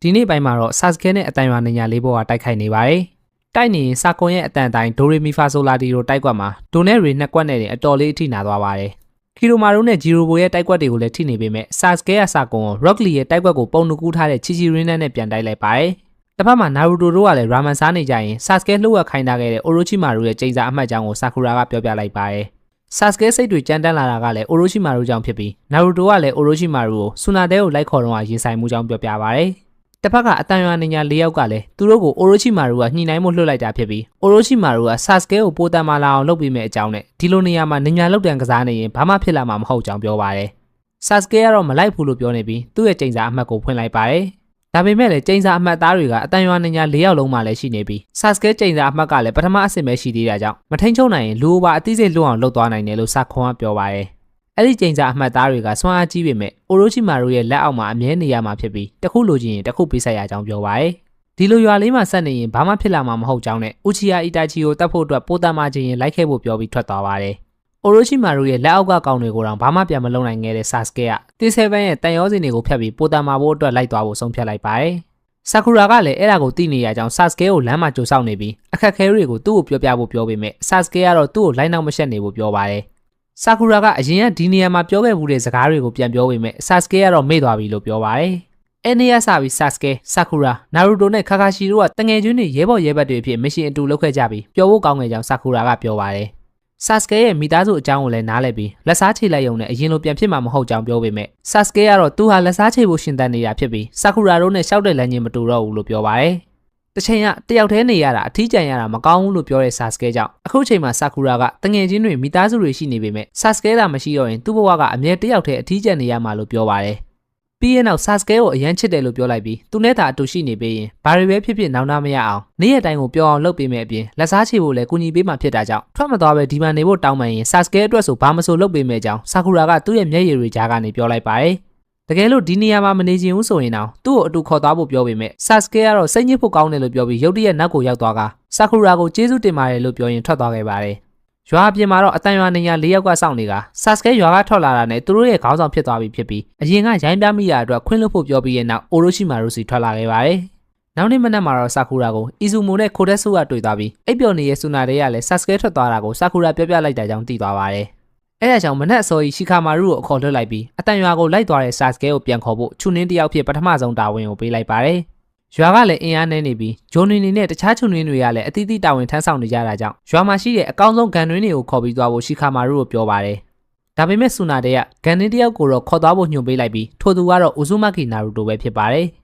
ဒီနေ့ပိုင်းမှာတော့ Sasuke နဲ့အတန်ရွာနေညာလေးဘောကတိုက်ခိုက်နေပါတယ်။တိုက်နေရင်စာကွန်ရဲ့အတန်တိုင်းဒိုရီမီဖာဆိုလာတီတို့တိုက်ကွက်မှာဒိုနဲ့ရီနှစ်ကွက်နဲ့တင်အတော်လေးအထိနာသွားပါတယ်။ခီရိုမာတို့နဲ့ဂျီရိုဘိုရဲ့တိုက်ကွက်တွေကိုလည်းထိနေပေမဲ့ Sasuke ကစာကွန်ကို Rock Lee ရဲ့တိုက်ကွက်ကိုပုံနှကူးထားတဲ့ချီချီရင်းနဲ့ပြန်တိုက်လိုက်ပါတယ်။တစ်ဖက်မှာ Naruto တို့ကလည်း Ramen စားနေကြရင် Sasuke လှုပ်ဝက်ခိုင်းထားခဲ့တဲ့ Orochimaru ရဲ့ချိန်စာအမှတ်ကြောင်းကို Sakura ကပြောပြလိုက်ပါတယ်။ Sasuke စိတ်တွေကြမ်းတမ်းလာတာကလည်း Orochimaru ကြောင့်ဖြစ်ပြီး Naruto ကလည်း Orochimaru ကို Tsunade ကိုလိုက်ခေါ်တော့ရင်ဆိုင်မှုကြောင်းပြောပြပါတယ်။တစ်ဖက်ကအတန်ရွာနေညာ၄ယောက်ကလည်းသူတို့ကို Orochimaru ကညှိနှိုင်းမှုလွှတ်လိုက်တာဖြစ်ပြီး Orochimaru က Sasuke ကိုပိုတန်မာလာအောင်လုပ်ပေးမယ်အကြောင်းနဲ့ဒီလိုနေရာမှာနေညာလောက်တန်ကစားနေရင်ဘာမှဖြစ်လာမှာမဟုတ်ကြောင်းပြောပါတယ်။ Sasuke ကတော့မလိုက်ဘူးလို့ပြောနေပြီးသူ့ရဲ့ချိန်စာအမှတ်ကိုဖွင့်လိုက်ပါတယ်။ဒါပေမဲ့လည်းချိန်စာအမှတ်သားတွေကအတန်ရွာနေညာ၄ယောက်လုံးမှလည်းရှိနေပြီး Sasuke ချိန်စာအမှတ်ကလည်းပထမအဆင့်ပဲရှိသေးတာကြောင့်မထိန်ချုံနိုင်ရင်လူဘာအသိစိတ်လွတ်အောင်လုပ်သွားနိုင်တယ်လို့ Sakura ကပြောပါတယ်။အဲ့ဒီချိန်စာအမှတ်သားတွေကစွမ်းအားကြီးပေမဲ့ Orochimaru ရဲ့လက်အောက်မှာအမြဲနေရမှာဖြစ်ပြီးတခုလိုချင်ရင်တခုပေးဆက်ရကြောင်းပြောပါတယ်။ဒီလိုရွာလေးမှာဆက်နေရင်ဘာမှဖြစ်လာမှာမဟုတ်ကြောင်းနဲ့ Uchiha Itachi ကိုတတ်ဖို့အတွက်ပိုတန်မာချင်ရင်လိုက်ခဲ့ဖို့ပြောပြီးထွက်သွားပါတယ်။ Orochimaru ရဲ့လက်အောက်ကကောင်တွေကိုတော့ဘာမှပြန်မလုပ်နိုင်ခဲ့တဲ့ Sasuke က T7 ရဲ့တန်ရောစင်တွေကိုဖျက်ပြီးပိုတန်မာဖို့အတွက်လိုက်သွားဖို့ဆုံးဖြတ်လိုက်ပါတယ်။ Sakura ကလည်းအဲ့ဒါကိုသိနေရကြောင်း Sasuke ကိုလမ်းမှာကြိုဆောက်နေပြီးအခက်ခဲတွေကိုသူ့ကိုပြောပြဖို့ပြောပေမဲ့ Sasuke ကတော့သူ့ကိုလိုက်နောက်မရှက်နေဖို့ပြောပါတယ်။ Sakura ကအရင်ကဒီနေရာမှာပြောခဲ့မှုတဲ့စကားတွေကိုပြန်ပြောပေမဲ့ Sasuke ကတော့မေ့သွားပြီလို့ပြောပါတယ်။အဲ့နေ့ကစပြီး Sasuke, Sakura, Naruto နဲ့ Kakashi တို့ကတငယ်ချင်းတွေရဲဘော်ရဲဘက်တွေအဖြစ်မရှင်အတူလုပ်ခဲ့ကြပြီးပျော်ဖို့ကောင်းခဲ့ကြောင်း Sakura ကပြောပါတယ်။ Sasuke ရဲ့မိသားစုအကြောင်းကိုလည်းနားလည်ပြီးလက်စားချေလိုက်ရုံနဲ့အရင်လိုပြန်ဖြစ်မှာမဟုတ်ကြောင်းပြောပေမဲ့ Sasuke ကတော့သူဟာလက်စားချေဖို့ရှင်သန်နေတာဖြစ်ပြီး Sakura တို့နဲ့ရှောက်တဲ့လမ်းချင်းမတူတော့ဘူးလို့ပြောပါတယ်။တစ်ချိန်ကတယောက်တည်းနေရတာအထီးကျန်ရတာမကောင်းဘူးလို့ပြောတဲ့ Sasuke ကြောင့်အခုချိန်မှာ Sakura ကတငယ်ချင်းတွေမိသားစုတွေရှိနေပေမဲ့ Sasuke သာမရှိတော့ရင်သူ့ဘဝကအမြဲတယောက်တည်းအထီးကျန်နေရမှာလို့ပြောပါတယ်။ပြီးရင်နောက် Sasuke ကိုအရန်ချစ်တယ်လို့ပြောလိုက်ပြီးသူနဲ့သာအတူရှိနေပေးရင်ဘာတွေပဲဖြစ်ဖြစ်နောင်တမရအောင်နေ့ရက်တိုင်းကိုပြောအောင်လုပ်ပေးမယ်အပြင်လက်စားချေဖို့လည်းကူညီပေးမှဖြစ်တာကြောင့်ထွက်မသွားပဲဒီမှာနေဖို့တောင်းပန်ရင် Sasuke အတွက်ဆိုဘာမဆိုလုပ်ပေးမယ်ကြောင်း Sakura ကသူ့ရဲ့မျက်ရည်တွေကြားကနေပြောလိုက်ပါတယ်။တကယ်လို့ဒီနေရာမှာမနေချင်ဘူးဆိုရင်တော့သူ့ကိုအတူခေါ်သွားဖို့ပြောပေမဲ့ Sasuke ကတော့စိတ်ညစ်ဖို့ကောင်းတယ်လို့ပြောပြီးရုတ်တရက်နောက်ကိုရောက်သွားက Sakura ကိုကျေးဇူးတင်ပါတယ်လို့ပြောရင်ထွက်သွားခဲ့ပါတယ်။ရွာပြင်မှာတော့အတန်ရွာနေညာ၄ယောက်ကစောင့်နေက Sasuke ရွာကထွက်လာတာနဲ့သူတို့ရဲ့ခေါင်းဆောင်ဖြစ်သွားပြီဖြစ်ပြီးအရင်ကရိုင်းပြမိရအတွက်ခွင့်လွှတ်ဖို့ပြောပြီးရဲ့နောက် Orochimaru စီထွက်လာခဲ့ပါတယ်။နောက်နေ့မနက်မှာတော့ Sakura ကို Izumo နဲ့ Kotetsu ကတွေ့သွားပြီးအိပ်ပျော်နေတဲ့ Tsunade ကလည်း Sasuke ထွက်သွားတာကို Sakura ပြောပြလိုက်တာကြောင့်သိသွားပါတယ်။အဲ့ဒါကြောင့်မနက်အစောကြီး Shikamaru ကိုအခေါ်လွှတ်လိုက်ပြီးအတန်ရွာကိုလိုက်သွားတဲ့ Sasuke ကိုပြန်ခေါ်ဖို့ချူနင်းတယောက်ဖြစ်ပထမဆုံးတာဝန်ကိုပေးလိုက်ပါတယ်။ရွာကလည်းအင်အားနည်းနေပြီးဂျိုနွေနေနဲ့တခြားချူနင်းတွေကလည်းအသီးသီးတာဝန်ထမ်းဆောင်နေကြတာကြောင့်ရွာမှာရှိတဲ့အကောင်းဆုံးဂန်တွင်းတွေကိုခေါ်ပြီးသွားဖို့ Shikamaru ကိုပြောပါတယ်။ဒါပေမဲ့ Tsunade ကဂန်တွင်းတယောက်ကိုတော့ခေါ်သွားဖို့ညွှန်ပေးလိုက်ပြီးထိုသူကတော့ Uzumaki Naruto ပဲဖြစ်ပါတယ်။